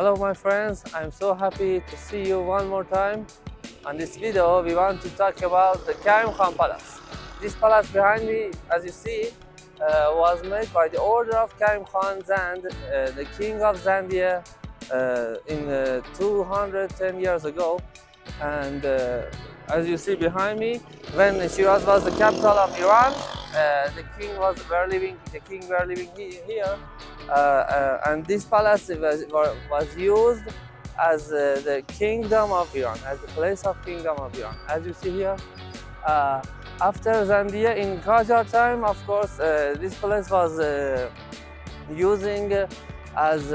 Hello my friends, I'm so happy to see you one more time. On this video we want to talk about the Karim Khan Palace. This palace behind me, as you see, was made by the order of Karim Khan Zand, the king of Zandia, in 210 years ago. And as you see behind me, when Shiraz was the capital of Iran, the king were living here, and this palace was used as the kingdom of Iran, as the place of kingdom of Iran. As you see here, after Zandia in Qajar time, of course, this place was using as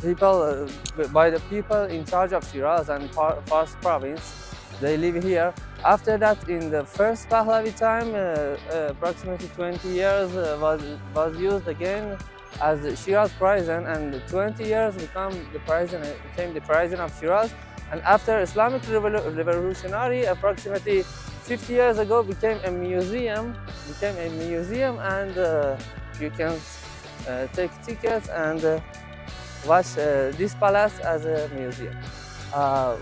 people by the people in charge of Shiraz and Fars province. They live here. After that, in the first Pahlavi time, approximately 20 years was used again as Shiraz prison, and 20 years became the prison of Shiraz. And after Islamic Revolutionary, approximately 50 years ago, became a museum, and you can take tickets and watch this palace as a museum.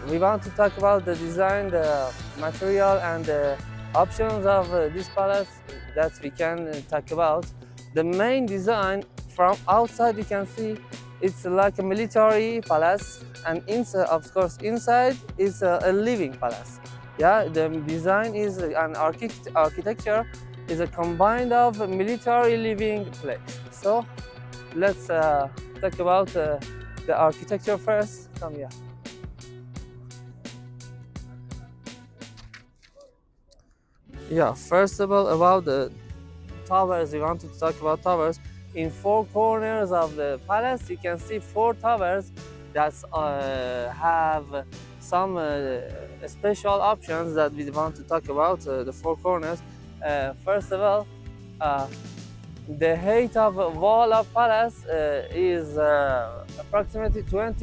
We want to talk about the design, the material, and the options of this palace that we can talk about. The main design from outside, you can see it's like a military palace, and inside, of course, inside is a living palace. Yeah, the design is an architecture is a combined of military living place. So let's talk about the architecture first. Come here. Yeah, first of all, about the towers, we want to talk about towers. In four corners of the palace, you can see four towers that have some special options that we want to talk about. The four corners. First of all, the height of wall of palace is approximately 12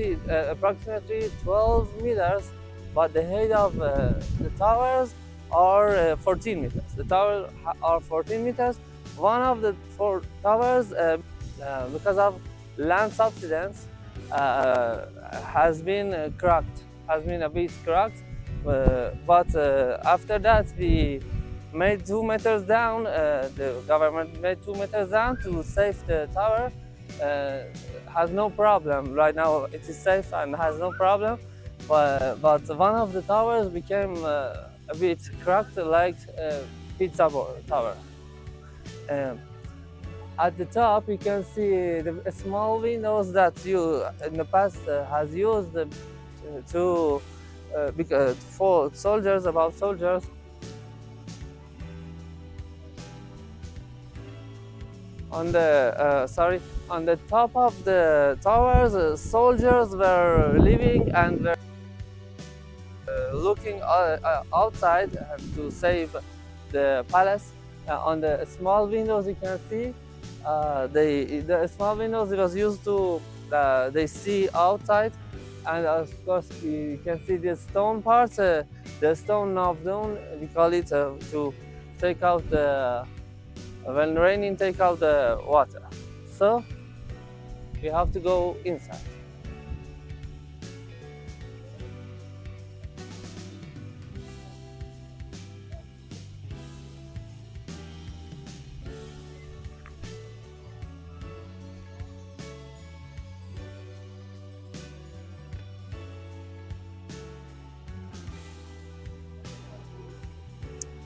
meters, but the height of the towers are 14 meters. The towers are 14 meters. One of the four towers, because of land subsidence, has been cracked, has been a bit cracked. But after that, we made 2 meters down. The government made 2 meters down to save the tower. Has no problem right now. It is safe and has no problem. But one of the towers became a bit cracked, like pizza tower. At the top, you can see the small windows that you in the past has used for soldiers, about soldiers. On the top of the towers, soldiers were living and were looking outside to save the palace. On the small windows, you can see the small windows was used to they see outside, and of course you can see the stone parts, the stone knob down, we call it, to take out the when raining, take out the water. So we have to go inside.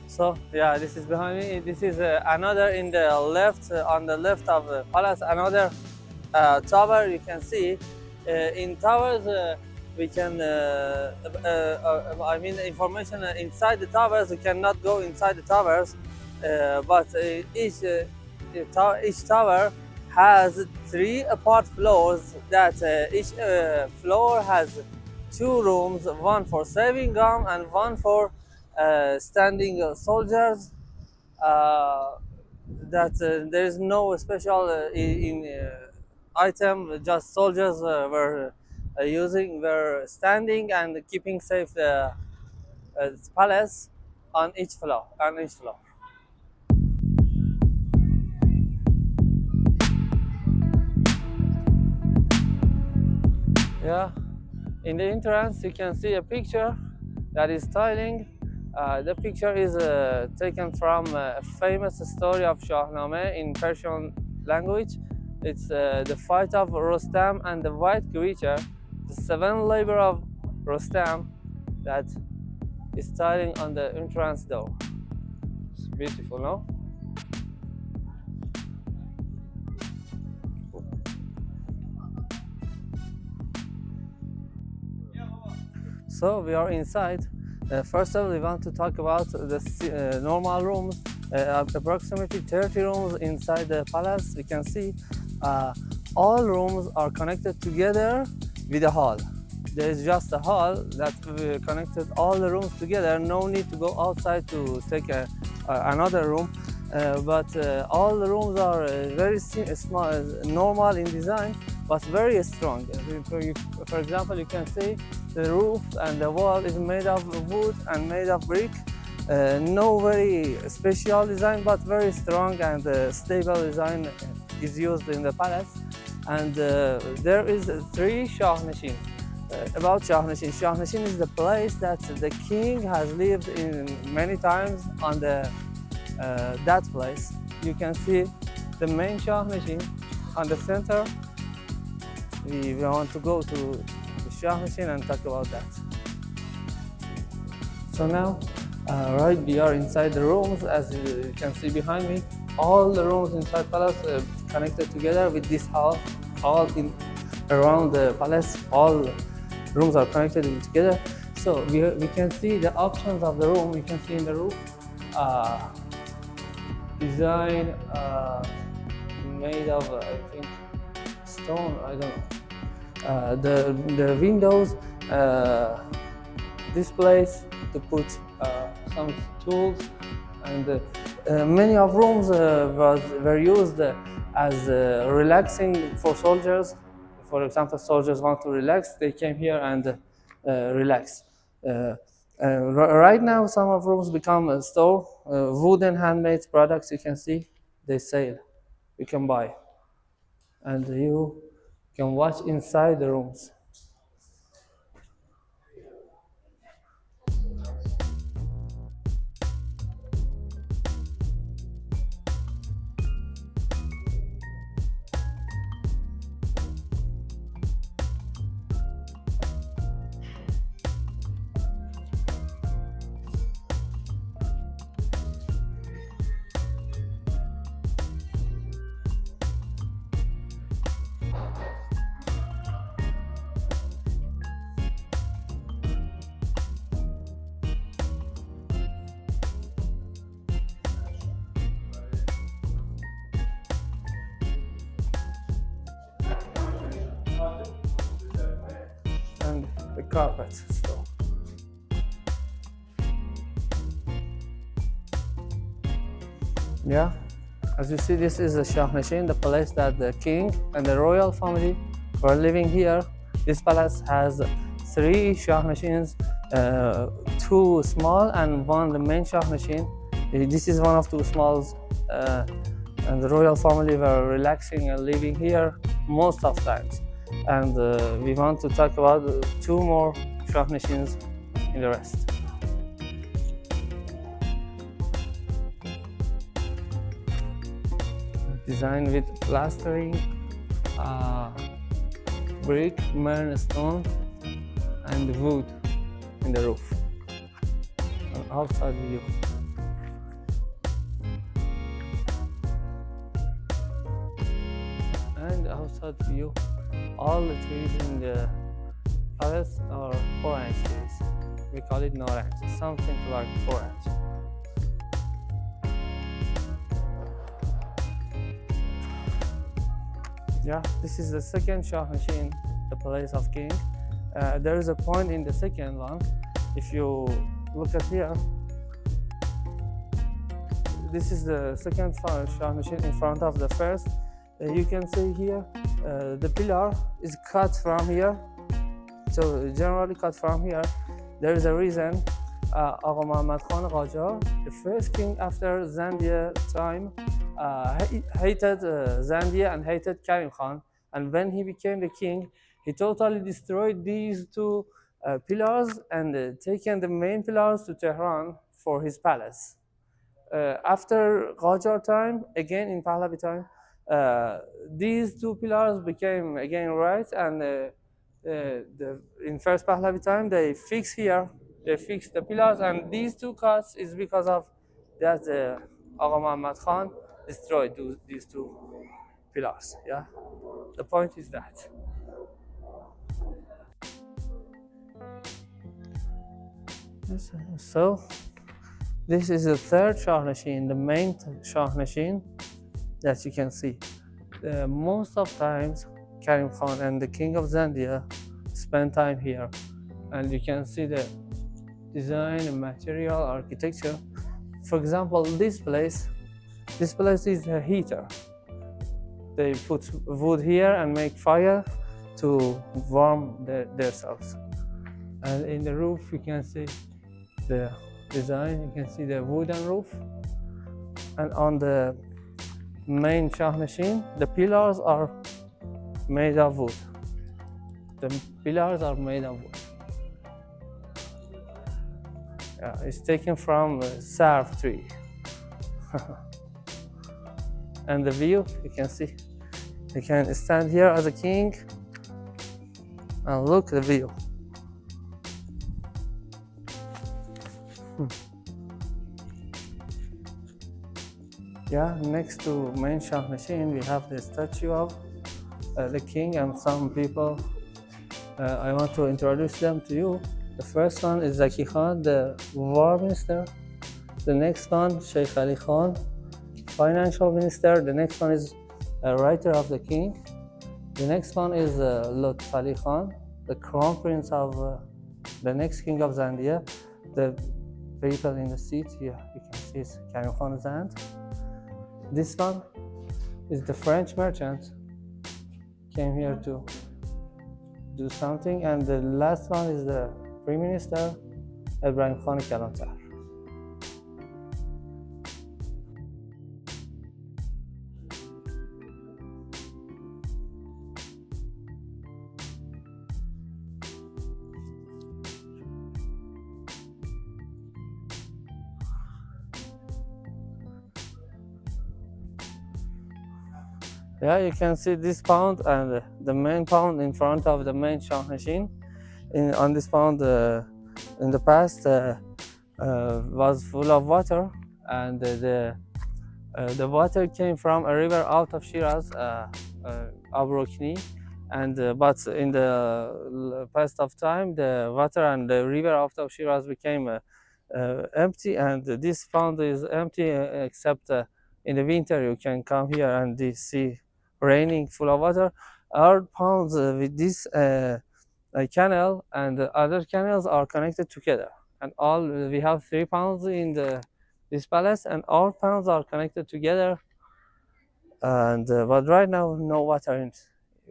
So yeah, this is behind me. This is another in the left, on the left of the palace, another tower. You can see in towers we can. I mean, information inside the towers. We cannot go inside the towers, but each tower has 3 apart floors. That each floor has 2 rooms, one for saving gum and one for standing soldiers. That there is no special item, just soldiers were standing and keeping safe the palace on each floor. Yeah, in the entrance you can see a picture that is styling. The picture is taken from a famous story of Shahnameh in Persian language. It's the fight of Rostam and the white creature, the seven labor of Rostam that is styling on the entrance door. It's beautiful, no? So we are inside. First of all, we want to talk about the normal rooms. Approximately 30 rooms inside the palace. We can see all rooms are connected together with a hall. There is just a hall that connected all the rooms together. No need to go outside to take another room. But all the rooms are very small, normal in design, but very strong. For example, you can see the roof and the wall is made of wood and made of brick. No very special design, but very strong and stable design is used in the palace. And there is three Shah Neshin. About Shah Neshin, Shah Neshin is the place that the king has lived in many times on that place. You can see the main Shah Neshin on the center. We want to go to the Shah Neshin and talk about that. So now, right, we are inside the rooms. As you can see behind me, all the rooms inside palace connected together with this hall. All in around the palace, all rooms are connected together. So we can see the options of the room. We can see in the roof design made of I think stone. I don't know. The windows this place to put some tools, and many of rooms were used as relaxing for soldiers. For example, soldiers want to relax, they came here and relax. Right now, some of rooms become a store. Wooden handmade products you can see, they sell. You can buy, and you can watch inside the rooms. And the carpet store. Yeah, as you see, this is the Shah Neshin, the place that the king and the royal family were living here. This palace has three Shah Neshins, two small and one the main Shah Neshin. This is one of two smalls, and the royal family were relaxing and living here most of times. And we want to talk about two more Shah Neshins in the rest. Designed with plastering, brick, marine stone, and wood in the roof. An outside view. And outside view, all the trees in the palace are orange trees. We call it orange, something like orange. Yeah, this is the second Shah Neshin, the palace of king. There is a point in the second one. If you look at here, this is the second Shah Neshin in front of the first. You can see here the pillar is cut from here. So generally cut from here. There is a reason. Agha Muhammad Khan Qajar, the first king after Zandia time, hated Zandia and hated Karim Khan. And when he became the king, he totally destroyed these two pillars and taken the main pillars to Tehran for his palace. After Qajar time, again in Pahlavi time, these two pillars became again right, and in first Pahlavi time they fix here, they fix the pillars, and these two cuts is because of that Agha Muhammad Khan destroyed these two pillars. Yeah, the point is that. So this is the third Shah Nashin, the main Shah Nashin that you can see. Most of times, Karim Khan and the King of Zandia spend time here, and you can see the design, material, architecture. For example, this place is a heater. They put wood here and make fire to warm themselves. And in the roof, you can see the design. You can see the wooden roof, and on the main Shah Nashin, the pillars are made of wood. The pillars are made of wood. Yeah, it's taken from a sarf tree. And the view, you can see. You can stand here as a king and look at the view. Yeah, next to main Shah Nashin, we have the statue of the king and some people. I want to introduce them to you. The first one is Zaki Khan, the war minister. The next one, Sheikh Ali Khan, financial minister. The next one is a writer of the king. The next one is Lutf Ali Khan, the crown prince of the next king of Zandia. The people in the seat here, you can see it's Karim Khan Zand. This one is the French merchant, came here to do something, and the last one is the Prime Minister, Ibrahim Khan Kalantar. Yeah, you can see this pound and the main pound in front of the main Shah Nashin. On this pound, in the past, was full of water, and the water came from a river out of Shiraz, Abrokni, and but in the past of time, the water and the river out of Shiraz became empty, and this pond is empty except in the winter you can come here and see raining full of water. Our ponds with this canal and the other canals are connected together, and all we have 3 ponds in this palace, and all ponds are connected together. And but right now no water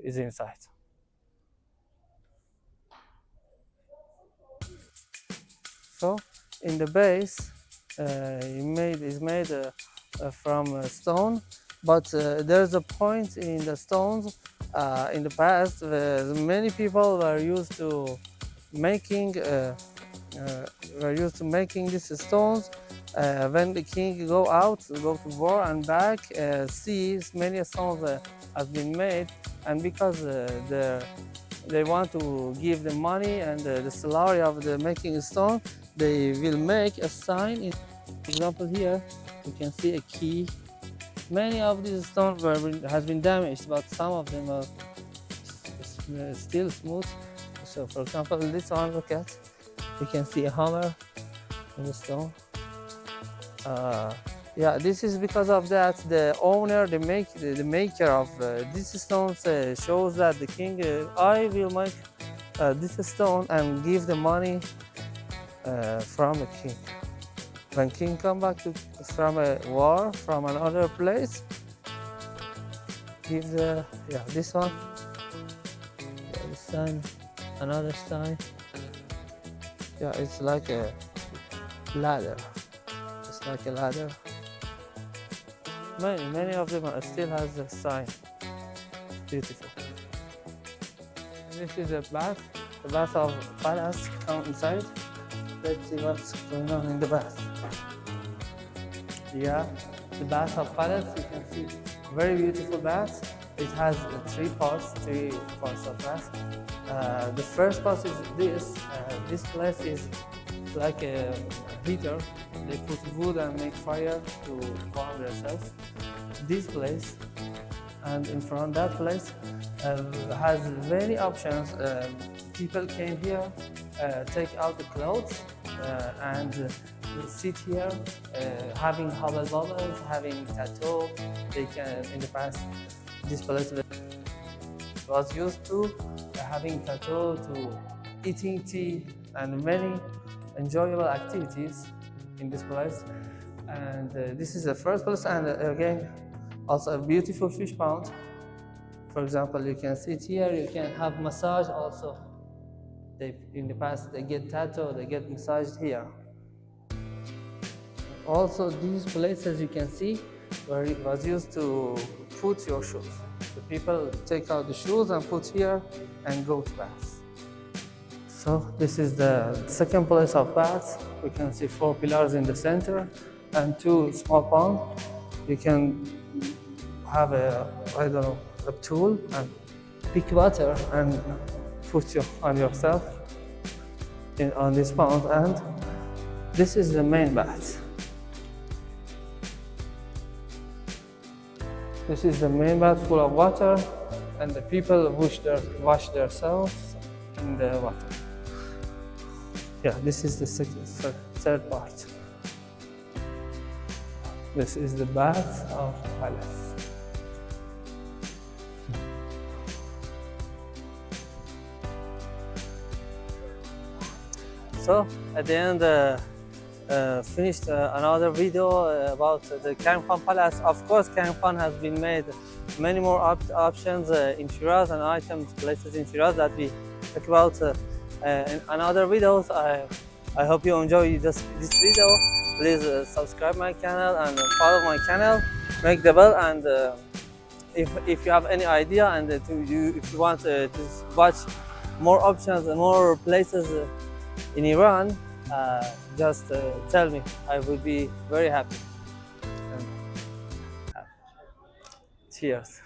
is inside. So in the base, is made from stone, but there's a point in the stones. In the past, many people were used to making these stones. When the king go to war and back, sees many stones have been made, and because they want to give the money and the salary of the making stone, they will make a sign. For example, here you can see a key. Many of these stones has been damaged, but some of them are still smooth. So, for example, this one, look at, you can see a hammer in the stone. Yeah, this is because of that the owner, the maker of this stone shows that the king, I will make this stone and give the money from the king. When king come back from a war from another place, give this one, this sign, another sign. Yeah, it's like a ladder. It's like a ladder. Many of them still has a sign. Beautiful. This is the bath of palace. Come inside. Let's see what's going on in the bath. Yeah, the bath of palace. You can see very beautiful bath. It has three parts of bath. The first part is this. This place is like a heater. They put wood and make fire to warm themselves. This place and in front that place has many options. People came here, take out the clothes and sit here, having hubble bubbles, having tattoo. They can in the past this place was used to having tattoo, to eating tea, and many enjoyable activities in this place. And this is the first place, and again, also a beautiful fish pond. For example, you can sit here, you can have massage also. In the past, they get tattoo, they get massaged here. Also, these places you can see where it was used to put your shoes. The people take out the shoes and put here and go to bath. So this is the second place of bath. We can see 4 pillars in the center and 2 small ponds. You can have a tool and pick water and put on yourself on this pond. And this is the main bath. This is the main bath full of water, and the people wash themselves in the water. Yeah, this is the third part. This is the bath of palace. So at the end, finished another video about the Karim Khan Palace. Of course, Karim Khan has been made many more options in Shiraz and items, places in Shiraz that we talk about in another videos. I hope you enjoy this video. Please subscribe my channel and follow my channel. Make the bell, and if you have any idea and if you want to watch more options and more places in Iran, just tell me. I will be very happy. Cheers.